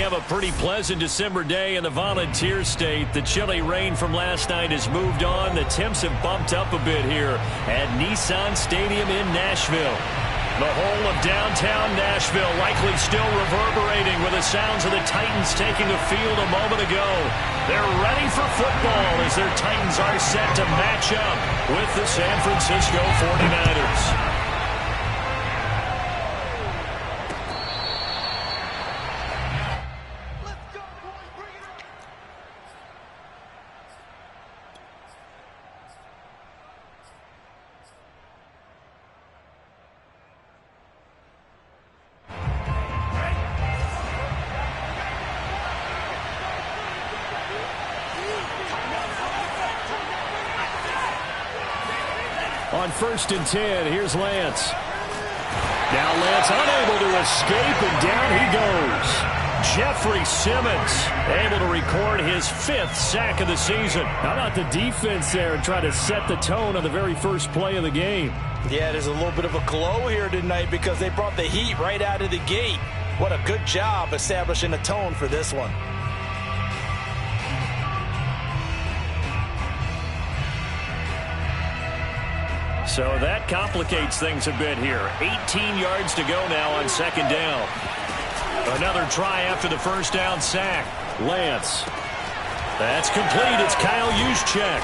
have a pretty pleasant December day in the Volunteer State. The chilly rain from last night has moved on. The temps have bumped up a bit here at Nissan Stadium in Nashville. The whole of downtown Nashville likely still reverberating with the sounds of the Titans taking the field a moment ago. They're ready for football as their Titans are set to match up with the San Francisco 49ers. On 1st and 10, here's Lance. Now Lance unable to escape, and down he goes. Jeffrey Simmons able to record his 5th sack of the season. How about the defense there and try to set the tone on the very first play of the game? Yeah, there's a little bit of a glow here tonight because they brought the heat right out of the gate. What a good job establishing the tone for this one. So that complicates things a bit here. 18 yards to go now on 2nd down. Another try after the first down sack. Lance. That's complete. It's Kyle Juszczyk.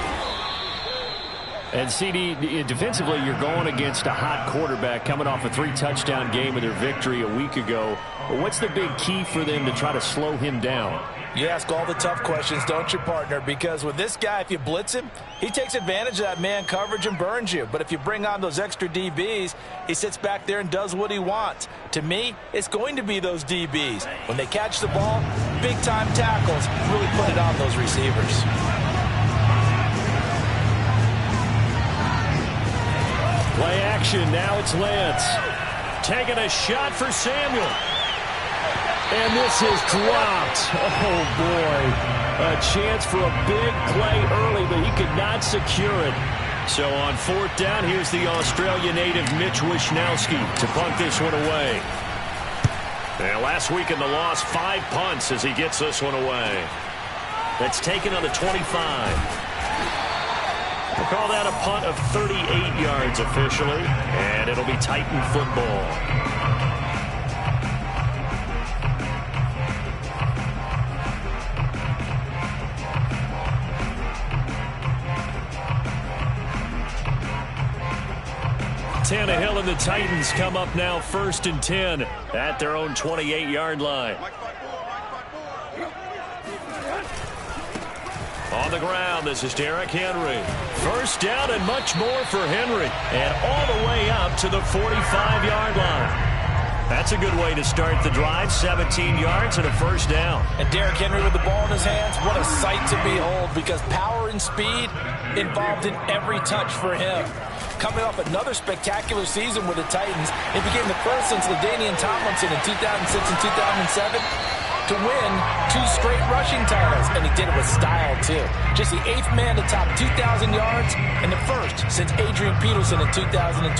And CD, defensively, you're going against a hot quarterback coming off a 3-touchdown game with their victory a week ago. What's the big key for them to try to slow him down? You ask all the tough questions, don't you, partner? Because with this guy, if you blitz him, he takes advantage of that man coverage and burns you. But if you bring on those extra DBs, he sits back there and does what he wants. To me, it's going to be those DBs. When they catch the ball, big-time tackles really put it on those receivers. Play action. Now it's Lance. Taking a shot for Samuel. And this is dropped. Oh, boy. A chance for a big play early, but he could not secure it. So on 4th down, here's the Australia native Mitch Wishnowsky to punt this one away. And last week in the loss, 5 punts as he gets this one away. That's taken on the 25. We'll call that a punt of 38 yards officially, and it'll be Titan football. Tannehill and the Titans come up now 1st and 10 at their own 28-yard line. On the ground, this is Derrick Henry. 1st down and much more for Henry. And all the way up to the 45-yard line. That's a good way to start the drive. 17 yards and a 1st down. And Derrick Henry with the ball in his hands, what a sight to behold, because power and speed involved in every touch for him. Coming off another spectacular season with the Titans, it became the first since LaDainian Tomlinson in 2006 and 2007 to win 2 straight rushing titles, and he did it with style, too. Just the 8th man to top 2,000 yards, and the first since Adrian Peterson in 2012.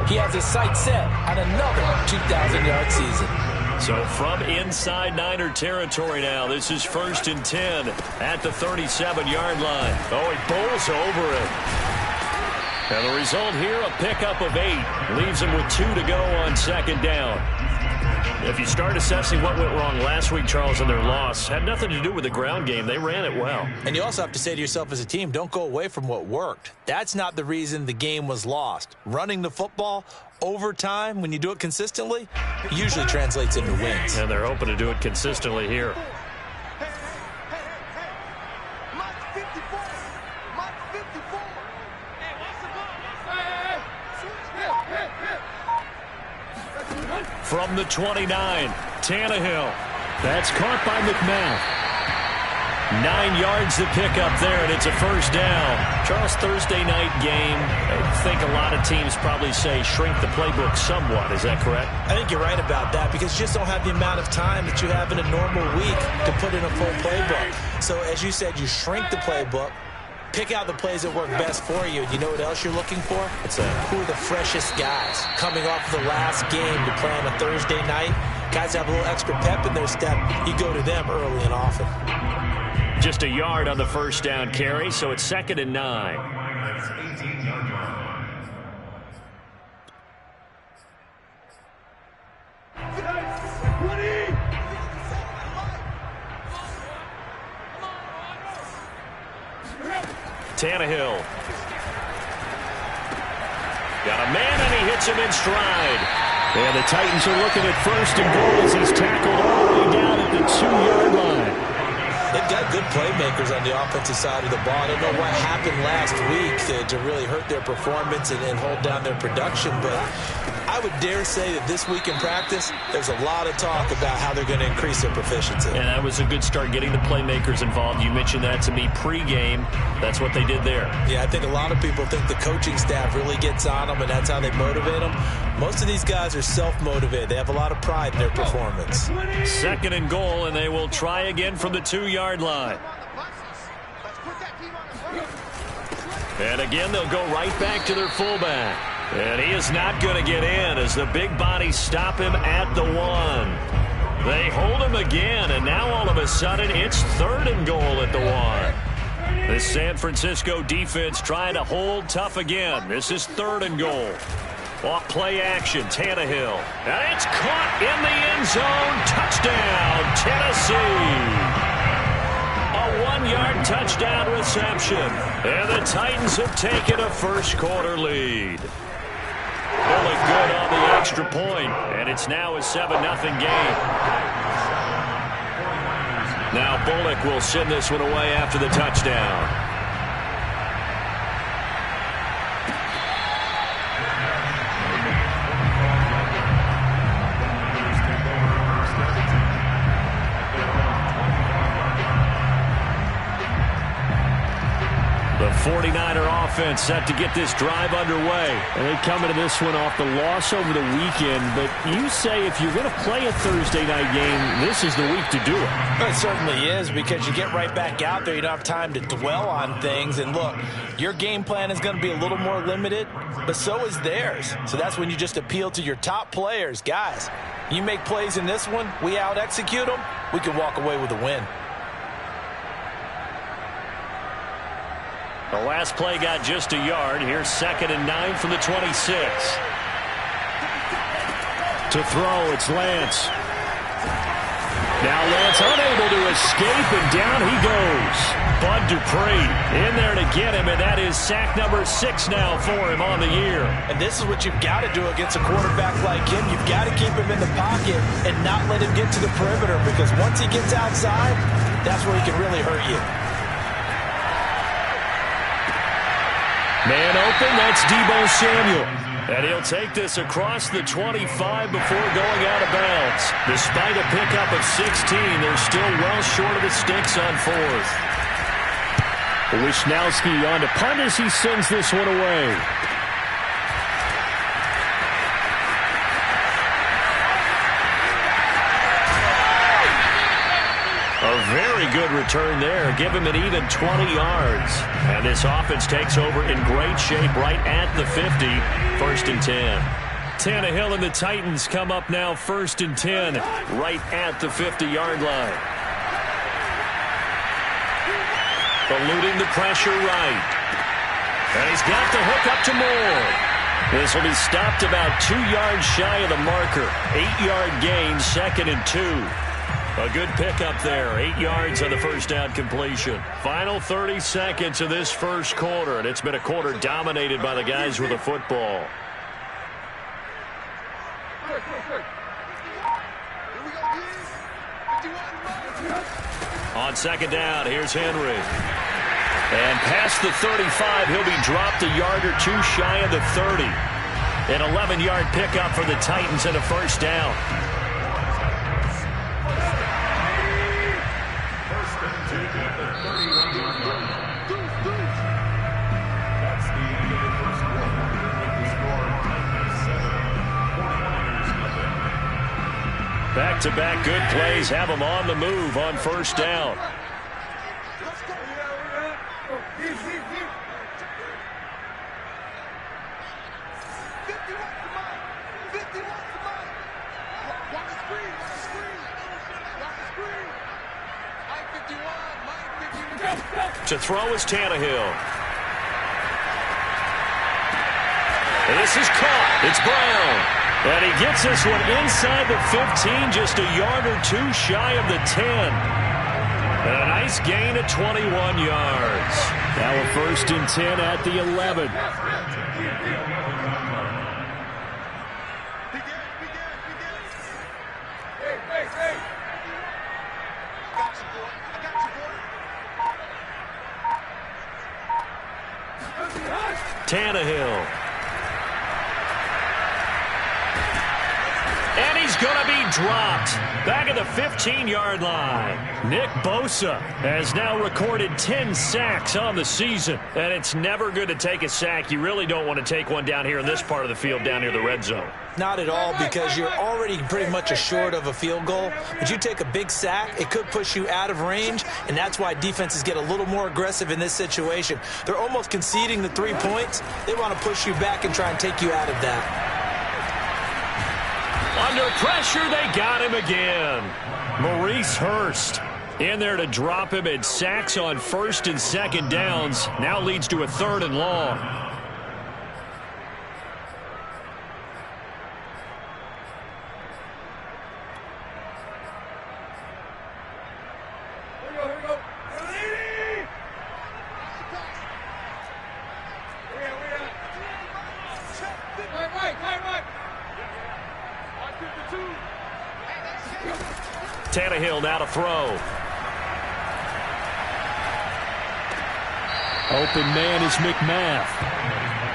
He has his sights set on another 2,000-yard season. So from inside Niner territory now, this is 1st and 10 at the 37-yard line. Oh, he bowls over it. And the result here, a pickup of 8. Leaves him with 2 to go on 2nd down. If you start assessing what went wrong last week, Charles, in their loss, had nothing to do with the ground game. They ran it well. And you also have to say to yourself as a team, don't go away from what worked. That's not the reason the game was lost. Running the football over time, when you do it consistently, usually translates into wins. And they're hoping to do it consistently here. From the 29, Tannehill. That's caught by McMath. 9 yards to pick up there, and it's a 1st down. Charles, Thursday night game. I think a lot of teams probably say shrink the playbook somewhat. Is that correct? I think you're right about that because you just don't have the amount of time that you have in a normal week to put in a full playbook. So as you said, you shrink the playbook. Pick out the plays that work best for you. You know what else you're looking for? It's who are the freshest guys coming off the last game to play on a Thursday night. Guys have a little extra pep in their step. You go to them early and often. Just a yard on the first down carry, so it's 2nd and 9. That's 18-yard line. Tannehill. Got a man, and he hits him in stride. And the Titans are looking at 1st and goal as he's tackled all the way down at the 2-yard line. They've got good playmakers on the offensive side of the ball. I don't know what happened last week to really hurt their performance and hold down their production, but I would dare say that this week in practice, there's a lot of talk about how they're going to increase their proficiency. And that was a good start, getting the playmakers involved. You mentioned that to me pregame. That's what they did there. Yeah, I think a lot of people think the coaching staff really gets on them, and that's how they motivate them. Most of these guys are self-motivated. They have a lot of pride in their performance. 2nd and goal, and they will try again from the 2-yard line. And again, they'll go right back to their fullback. And he is not going to get in as the big bodies stop him at the 1. They hold him again, and now all of a sudden it's 3rd and goal at the 1. The San Francisco defense trying to hold tough again. This is 3rd and goal. Off play action, Tannehill. And it's caught in the end zone. Touchdown, Tennessee. A 1-yard touchdown reception. And the Titans have taken a first-quarter lead. Bullock good on the extra point, and it's now a 7-0 game. Now Bullock will send this one away after the touchdown. The 49er offense set to get this drive underway. And they come into this one off the loss over the weekend, but you say if you're going to play a Thursday night game, this is the week to do it. Well, it certainly is, because you get right back out there. You don't have time to dwell on things. And look, your game plan is going to be a little more limited, but so is theirs. So that's when you just appeal to your top players. Guys, you make plays in this one, we out-execute them, we can walk away with a win. The last play got just a yard. Here's 2nd and 9 from the 26. To throw, it's Lance. Now Lance unable to escape, and down he goes. Bud Dupree in there to get him, and that is sack number 6 now for him on the year. And this is what you've got to do against a quarterback like him. You've got to keep him in the pocket and not let him get to the perimeter, because once he gets outside, that's where he can really hurt you. Man open, that's Deebo Samuel. And he'll take this across the 25 before going out of bounds. Despite a pickup of 16, they're still well short of the sticks on 4th. Wisnowski on to punt as he sends this one away. A very good return there. Give him an even 20 yards. And this offense takes over in great shape right at the 50. 1st and 10. Tannehill and the Titans come up now 1st and 10 right at the 50-yard line. Eluding the pressure right. And he's got the hook up to Moore. This will be stopped about 2 yards shy of the marker. 8-yard gain, 2nd and 2. A good pickup there. 8 yards on the first down completion. Final 30 seconds of this first quarter, and it's been a quarter dominated by the guys with the football. On 2nd down, here's Henry. And past the 35, he'll be dropped a yard or 2 shy of the 30. An 11-yard pickup for the Titans and a first down. Back-to-back good plays have them on the move on first down. To throw is Tannehill. And this is caught. It's Brown. And he gets this one inside the 15, just a yard or two shy of the 10. And a nice gain of 21 yards. Now a 1st and 10 at the 11. Tannehill. And he's going to be dropped. Back at the 15-yard line. Nick Bosa has now recorded 10 sacks on the season. And it's never good to take a sack. You really don't want to take one down here in this part of the field, down near the red zone. Not at all, because you're already pretty much assured of a field goal. But you take a big sack, it could push you out of range, and that's why defenses get a little more aggressive in this situation. They're almost conceding the 3 points. They want to push you back and try and take you out of that. Under pressure, they got him again. Maurice Hurst in there to drop him, and sacks on 1st and 2nd downs. Now leads to a 3rd and long. Tannehill now to throw. Open man is McMath.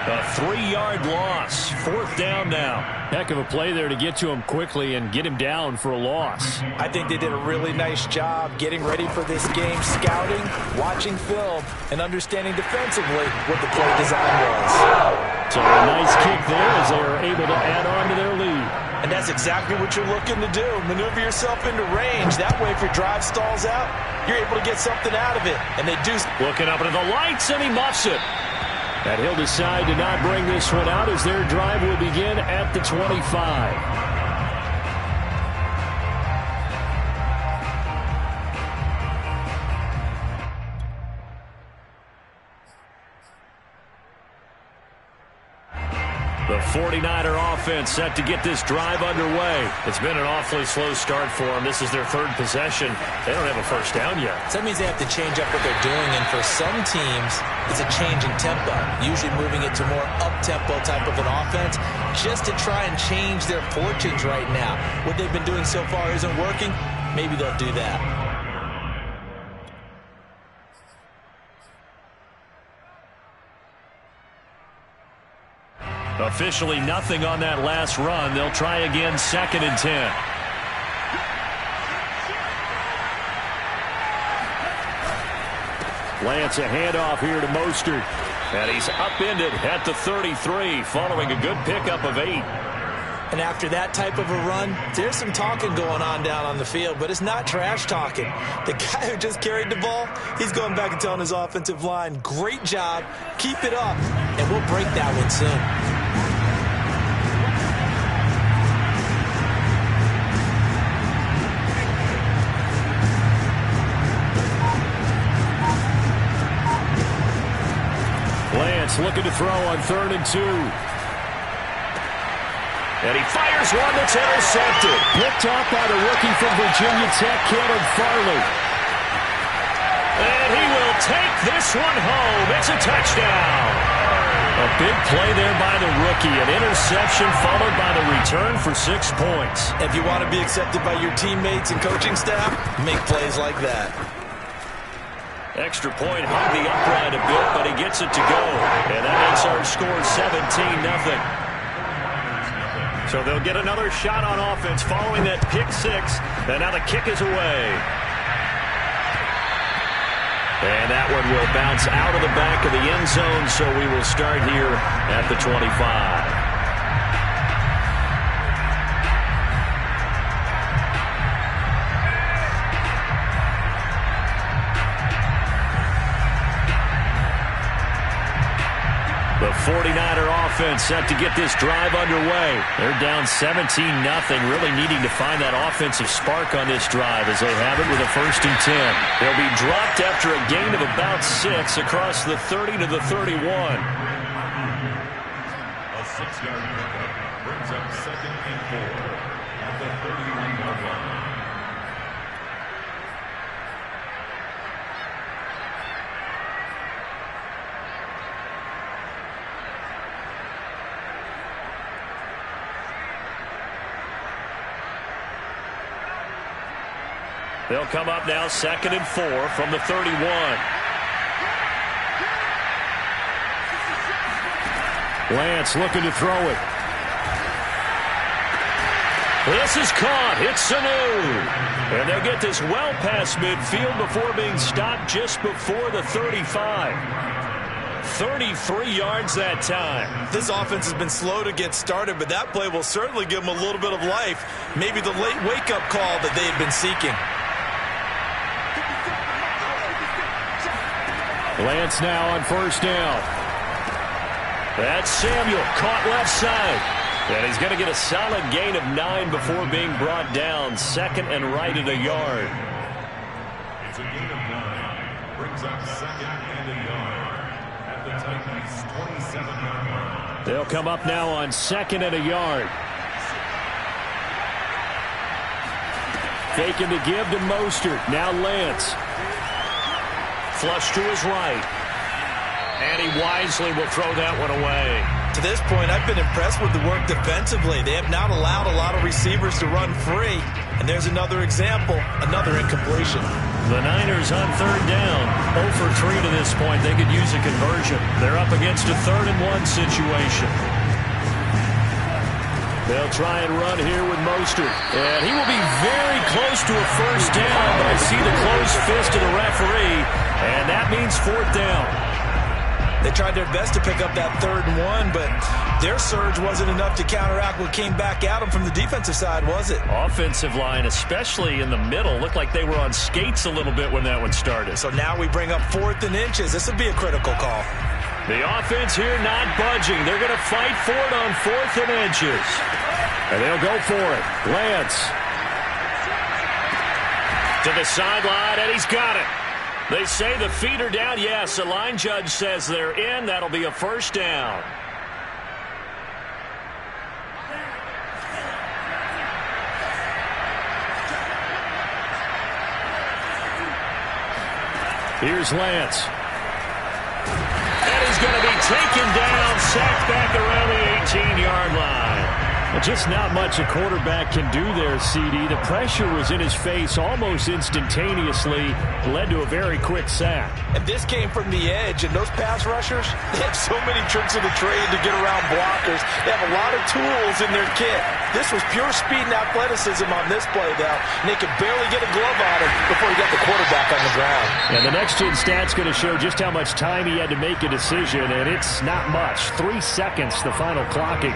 A 3-yard loss. 4th down now. Heck of a play there to get to him quickly and get him down for a loss. I think they did a really nice job getting ready for this game, scouting, watching film, and understanding defensively what the play design was. So a nice kick there as they are able to add on to their lead. And that's exactly what you're looking to do. Maneuver yourself into range. That way, if your drive stalls out, you're able to get something out of it. And they do. Looking up into the lights, and he muffs it. And he'll decide to not bring this one out as their drive will begin at the 25. The 49er offense set to get this drive underway. It's been an awfully slow start for them. This is their 3rd possession. They don't have a 1st down yet. So that means they have to change up what they're doing, and for some teams, it's a change in tempo, usually moving it to more up-tempo type of an offense just to try and change their fortunes right now. What they've been doing so far isn't working. Maybe they'll do that. Officially nothing on that last run. They'll try again, 2nd and 10. Lance, a handoff here to Mostert. And he's upended at the 33, following a good pickup of 8. And after that type of a run, there's some talking going on down on the field, but it's not trash talking. The guy who just carried the ball, he's going back and telling his offensive line, great job, keep it up, and we'll break that one soon. Lance looking to throw on 3rd and 2. And he fires one that's intercepted. Picked off by the rookie from Virginia Tech, Caleb Farley. And he will take this one home. It's a touchdown. A big play there by the rookie. An interception followed by the return for 6 points. If you want to be accepted by your teammates and coaching staff, make plays like that. Extra point hung the upright a bit, but he gets it to go. And that makes our score 17-0. So they'll get another shot on offense following that pick 6. And now the kick is away. And that one will bounce out of the back of the end zone, so we will start here at the 25. The 49er offense set to get this drive underway. They're down 17-0, really needing to find that offensive spark on this drive as they have it with a 1st and 10. They'll be dropped after a gain of about 6 across the 30 to the 31. A 6-yard pickup brings up 2nd and 4 at the 31-yard line. They'll come up now 2nd and 4 from the 31. Lance looking to throw it. This is caught. It's Sanu. And they'll get this well past midfield before being stopped just before the 35. 33 yards that time. This offense has been slow to get started, but that play will certainly give them a little bit of life. Maybe the late wake-up call that they had been seeking. Lance now on 1st down. That's Samuel, caught left side. And he's going to get a solid gain of 9 before being brought down. 2nd and right at a yard. It's a gain of 9. Brings up 2nd and a yard at the Titans' 27-yard line. They'll come up now on 2nd and a yard. Faking to give to Mostert. Now Lance. Flush to his right. And he wisely will throw that one away. To this point, I've been impressed with the work defensively. They have not allowed a lot of receivers to run free. And there's another example, another incompletion. The Niners on 3rd down. 0 for 3 to this point. They could use a conversion. They're up against a 3rd and 1 situation. They'll try and run here with Mostert. And he will be very close to a 1st down, but I see the closed fist of the referee, and that means 4th down. They tried their best to pick up that 3rd and 1, but their surge wasn't enough to counteract what came back at them from the defensive side, was it? Offensive line, especially in the middle, looked like they were on skates a little bit when that one started. So now we bring up 4th and inches. This would be a critical call. The offense here not budging. They're going to fight for it on 4th and inches. And they'll go for it. Lance. To the sideline, and he's got it. They say the feet are down. Yes, the line judge says they're in. That'll be a 1st down. Here's Lance. And he's going to be taken down, sacked back around the 18-yard line. Well, just not much a quarterback can do there, CD. The pressure was in his face almost instantaneously. Led to a very quick sack. And this came from the edge, and those pass rushers, they have so many tricks of the trade to get around blockers. They have a lot of tools in their kit. This was pure speed and athleticism on this play, though. And they could barely get a glove on him before he got the quarterback on the ground. And the next-gen stat's going to show just how much time he had to make a decision, and it's not much. 3 seconds, the final clocking.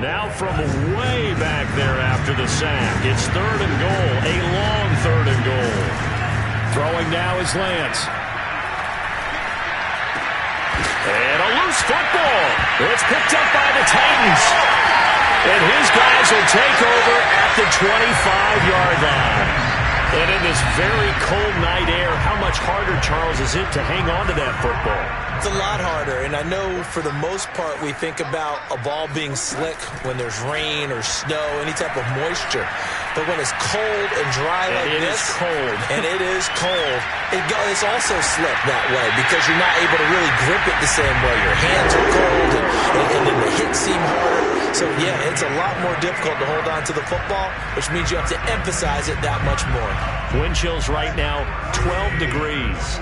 Now from way back there after the sack. It's 3rd and goal, a long 3rd and goal. Throwing now is Lance. And a loose football. It's picked up by the Titans. And his guys will take over at the 25-yard line. And in this very cold night air, how much harder, Charles, is it to hang on to that football? It's a lot harder, and I know for the most part we think about a ball being slick when there's rain or snow, any type of moisture. But when it's cold and dry like this, and it is cold, it's also slick that way because you're not able to really grip it the same way. Your hands are cold, and then the hits seem harder. So, yeah, it's a lot more difficult to hold on to the football, which means you have to emphasize it that much more. Wind chills right now, 12 degrees.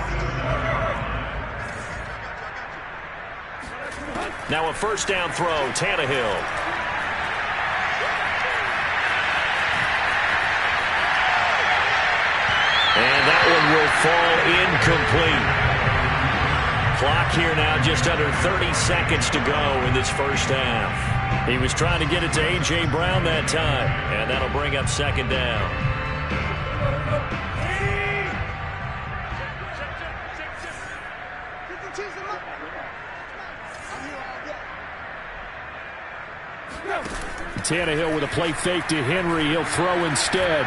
Now a 1st down throw, Tannehill. And that one will fall incomplete. Clock here now, just under 30 seconds to go in this 1st half. He was trying to get it to A.J. Brown that time, and that'll bring up 2nd down. Tannehill with a play fake to Henry. He'll throw instead.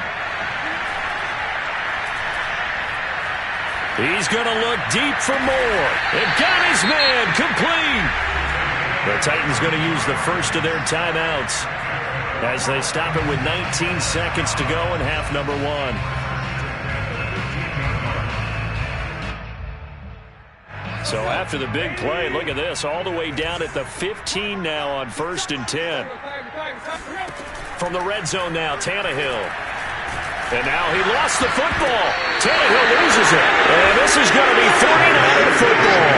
He's going to look deep for more. And got his man complete. The Titans going to use the first of their timeouts as they stop it with 19 seconds to go in half number one. So after the big play, look at this, all the way down at the 15 now on 1st and 10. From the red zone now, Tannehill. And now he lost the football. Tannehill loses it. And this is going to be 49er football.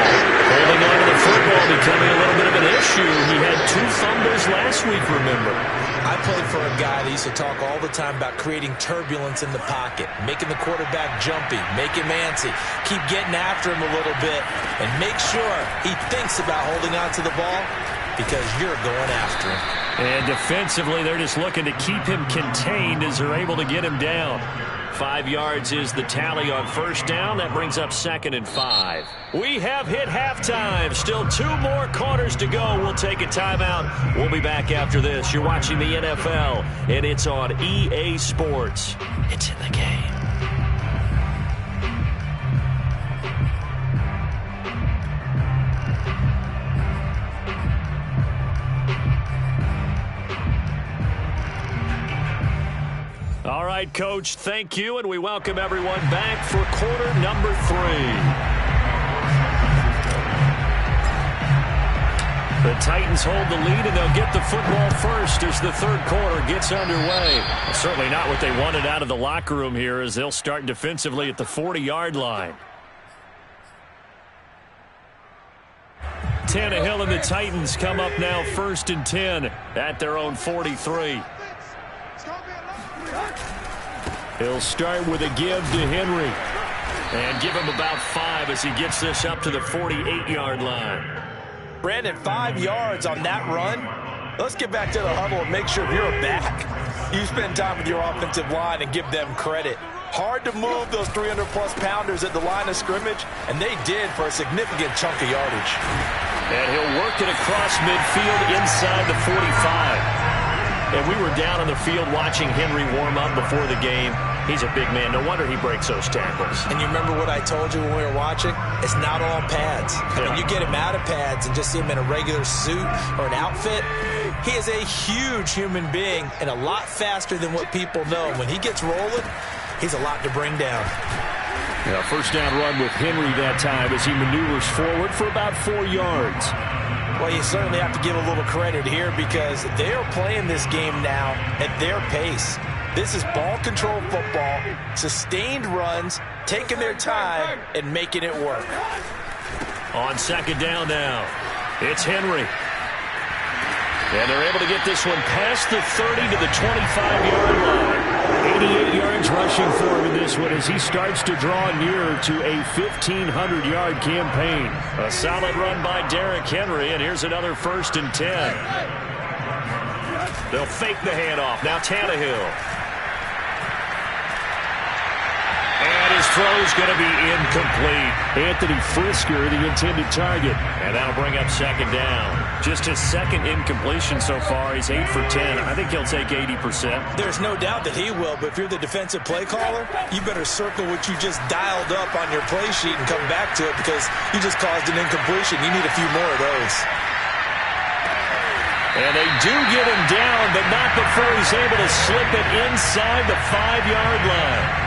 Holding on to the football becoming a little bit of an issue. He had 2 fumbles last week, remember. I played for a guy that used to talk all the time about creating turbulence in the pocket, making the quarterback jumpy, make him antsy, keep getting after him a little bit, and make sure he thinks about holding on to the ball because you're going after him. And defensively, they're just looking to keep him contained as they're able to get him down. 5 yards is the tally on 1st down. That brings up 2nd and 5. We have hit halftime. Still 2 more quarters to go. We'll take a timeout. We'll be back after this. You're watching the NFL, and it's on EA Sports. It's in the game. All right, Coach, thank you, and we welcome everyone back for quarter number 3. The Titans hold the lead, and they'll get the football first as the 3rd quarter gets underway. Certainly not what they wanted out of the locker room here as they'll start defensively at the 40-yard line. Tannehill and the Titans come up now 1st and 10 at their own 43. He'll start with a give to Henry and give him about 5 as he gets this up to the 48-yard line. Brandon, 5 yards on that run. Let's get back to the huddle and make sure if you're a back, you spend time with your offensive line and give them credit. Hard to move those 300-plus pounders at the line of scrimmage, and they did for a significant chunk of yardage. And he'll work it across midfield inside the 45. And we were down on the field watching Henry warm up before the game. He's a big man. No wonder he breaks those tackles. And you remember what I told you when we were watching? It's not all pads. I mean, you get him out of pads and just see him in a regular suit or an outfit. He is a huge human being and a lot faster than what people know. When he gets rolling, he's a lot to bring down. Yeah, 1st down run with Henry that time as he maneuvers forward for about 4 yards. Well, you certainly have to give a little credit here because they are playing this game now at their pace. This is ball control football, sustained runs, taking their time and making it work. On 2nd down now, it's Henry. And they're able to get this one past the 30 to the 25-yard line. 88 yards rushing for him in this one as he starts to draw nearer to a 1,500-yard campaign. A solid run by Derrick Henry, and here's another 1st and 10. They'll fake the handoff. Now Tannehill. And his throw's going to be incomplete. Anthony Frisker, the intended target. And that'll bring up 2nd down. Just his 2nd incompletion so far. He's 8 for 10. I think he'll take 80%. There's no doubt that he will, but if you're the defensive play caller, you better circle what you just dialed up on your play sheet and come back to it because you just caused an incompletion. You need a few more of those. And they do get him down, but not before he's able to slip it inside the 5-yard line.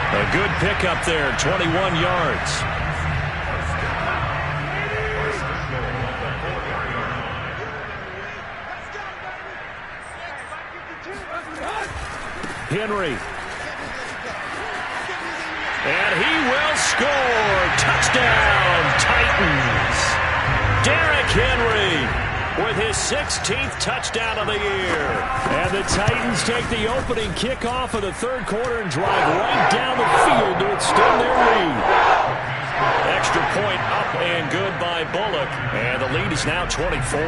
A good pickup there, 21 yards. Henry. And he will score. Touchdown, Titans. Derrick Henry with his 16th touchdown of the year. And the Titans take the opening kickoff of the 3rd quarter and drive right down the field to extend their lead. Extra point up and good by Bullock. And the lead is now 24.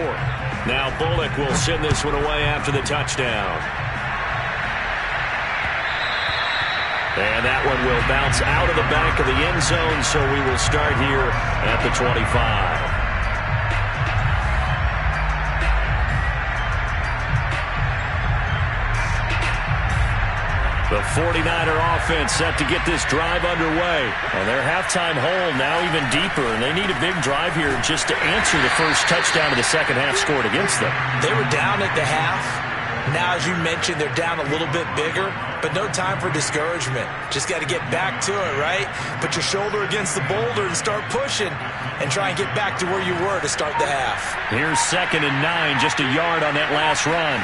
Now Bullock will send this one away after the touchdown. And that one will bounce out of the back of the end zone, so we will start here at the 25. The 49er offense set to get this drive underway. And their halftime hole now even deeper, and they need a big drive here just to answer the first touchdown of the second half scored against them. They were down at the half. Now, as you mentioned, they're down a little bit bigger, but no time for discouragement. Just got to get back to it, right? Put your shoulder against the boulder and start pushing and try and get back to where you were to start the half. Here's 2nd and 9, just a yard on that last run.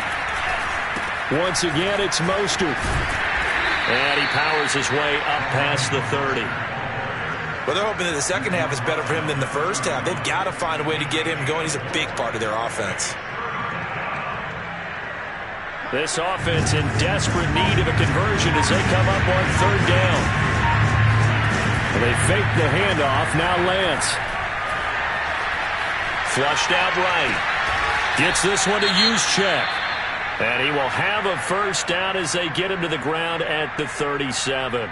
Once again, it's Mostert. And he powers his way up past the 30. Well, they're hoping that the second half is better for him than the first half. They've got to find a way to get him going. He's a big part of their offense. This offense in desperate need of a conversion as they come up on 3rd down. Well, they fake the handoff. Now Lance. Flushed out right. Gets this one to Juszczyk. And he will have a first down as they get him to the ground at the 37.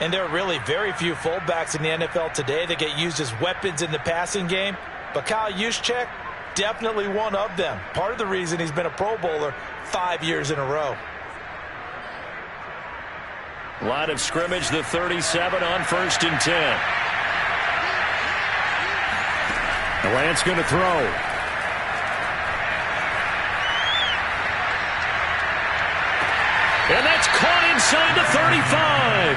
And there are really very few fullbacks in the NFL today that get used as weapons in the passing game. But Kyle Juszczyk, definitely one of them. Part of the reason he's been a Pro Bowler 5 years in a row. Line of scrimmage, the 37 on 1st and 10. Lance going to throw. And that's caught inside the 35.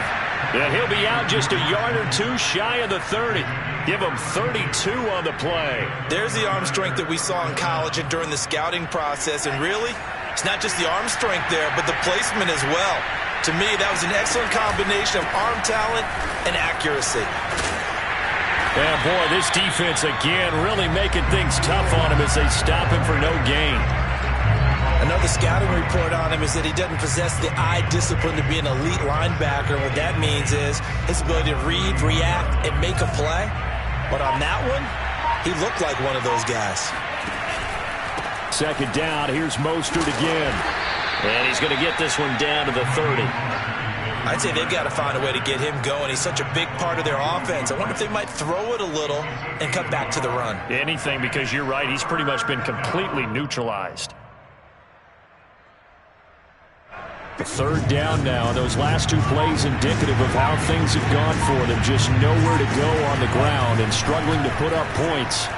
And he'll be out just a yard or two shy of the 30. Give him 32 on the play. There's the arm strength that we saw in college and during the scouting process. And really, it's not just the arm strength there, but the placement as well. To me, that was an excellent combination of arm talent and accuracy. Yeah, boy, this defense again really making things tough on him as they stop him for no gain. Another scouting report on him is that he doesn't possess the eye discipline to be an elite linebacker. And what that means is his ability to read, react, and make a play. But on that one, he looked like one of those guys. 2nd down. Here's Mostert again. And he's going to get this one down to the 30. I'd say they've got to find a way to get him going. He's such a big part of their offense. I wonder if they might throw it a little and cut back to the run. Anything, because you're right. He's pretty much been completely neutralized. The 3rd down now. Those last 2 plays indicative of how things have gone for them. Just nowhere to go on the ground and struggling to put up points.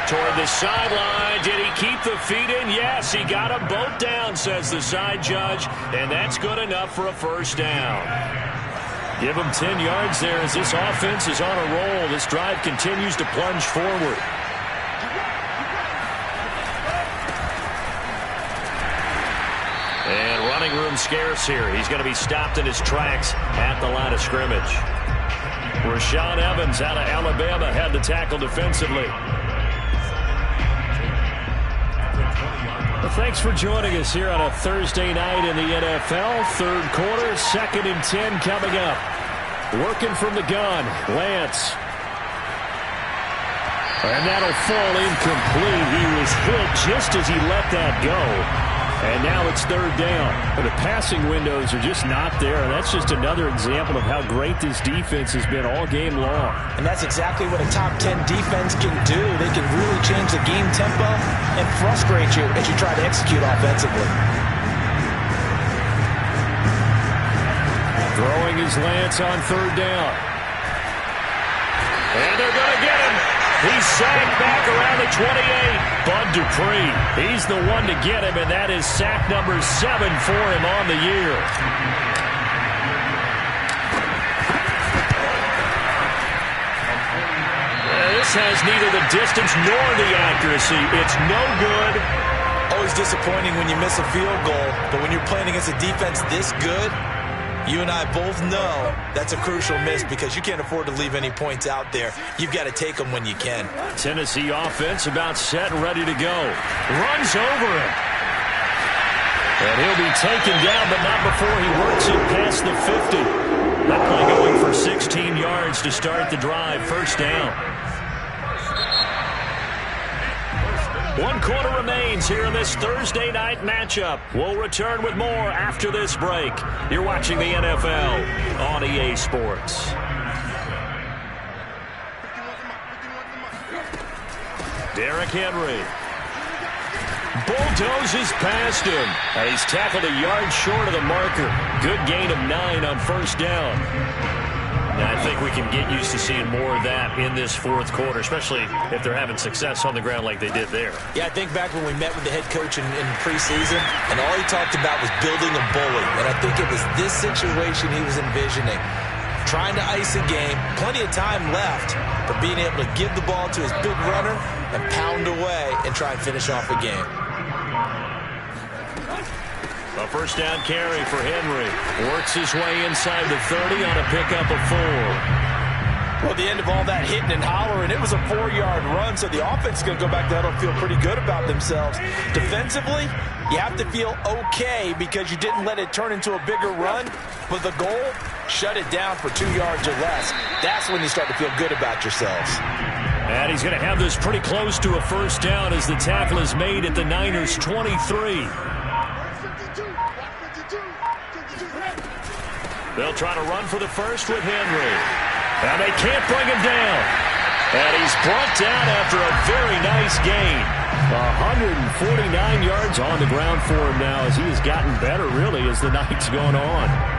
Toward the sideline. Did he keep the feet in? Yes, he got them both down, says the side judge. And that's good enough for a first down. Give him 10 yards there as this offense is on a roll. This drive continues to plunge forward. And running room scarce here. He's going to be stopped in his tracks at the line of scrimmage. Rashaan Evans out of Alabama had the tackle defensively. Well, thanks for joining us here on a Thursday night in the NFL. 3rd quarter, 2nd and 10 coming up. Working from the gun, Lance. And that'll fall incomplete. He was hit just as he let that go. And now it's 3rd down. But the passing windows are just not there. And that's just another example of how great this defense has been all game long. And that's exactly what a top 10 defense can do. They can really change the game tempo and frustrate you as you try to execute offensively. Throwing his Lance on 3rd down. And they're going to get him. He's sacked back around the 28. Bud Dupree, he's the one to get him, and that is sack number 7 for him on the year. This has neither the distance nor the accuracy. It's no good. Always disappointing when you miss a field goal, but when you're playing against a defense this good, you and I both know that's a crucial miss because you can't afford to leave any points out there. You've got to take them when you can. Tennessee offense about set and ready to go. Runs over him. And he'll be taken down, but not before he works it past the 50. That play going for 16 yards to start the drive. First down. 1 quarter remains here in this Thursday night matchup. We'll return with more after this break. You're watching the NFL on EA Sports. Derrick Henry bulldozes past him. He's tackled a yard short of the marker. Good gain of 9 on first down. I think we can get used to seeing more of that in this fourth quarter, especially if they're having success on the ground like they did there. Yeah, I think back when we met with the head coach in preseason, and all he talked about was building a bully. And I think it was this situation he was envisioning. Trying to ice a game, plenty of time left, but being able to give the ball to his big runner and pound away and try and finish off a game. A first down carry for Henry. Works his way inside the 30 on a pickup of 4. Well, at the end of all that hitting and hollering, it was a 4-yard run, so the offense is going to go back to huddle and feel pretty good about themselves. Defensively, you have to feel okay because you didn't let it turn into a bigger run, but the goal, shut it down for 2 yards or less. That's when you start to feel good about yourselves. And he's going to have this pretty close to a first down as the tackle is made at the Niners' 23. They'll try to run for the first with Henry. And they can't bring him down. And he's brought down after a very nice gain. 149 yards on the ground for him now as he has gotten better, really, as the night's gone on.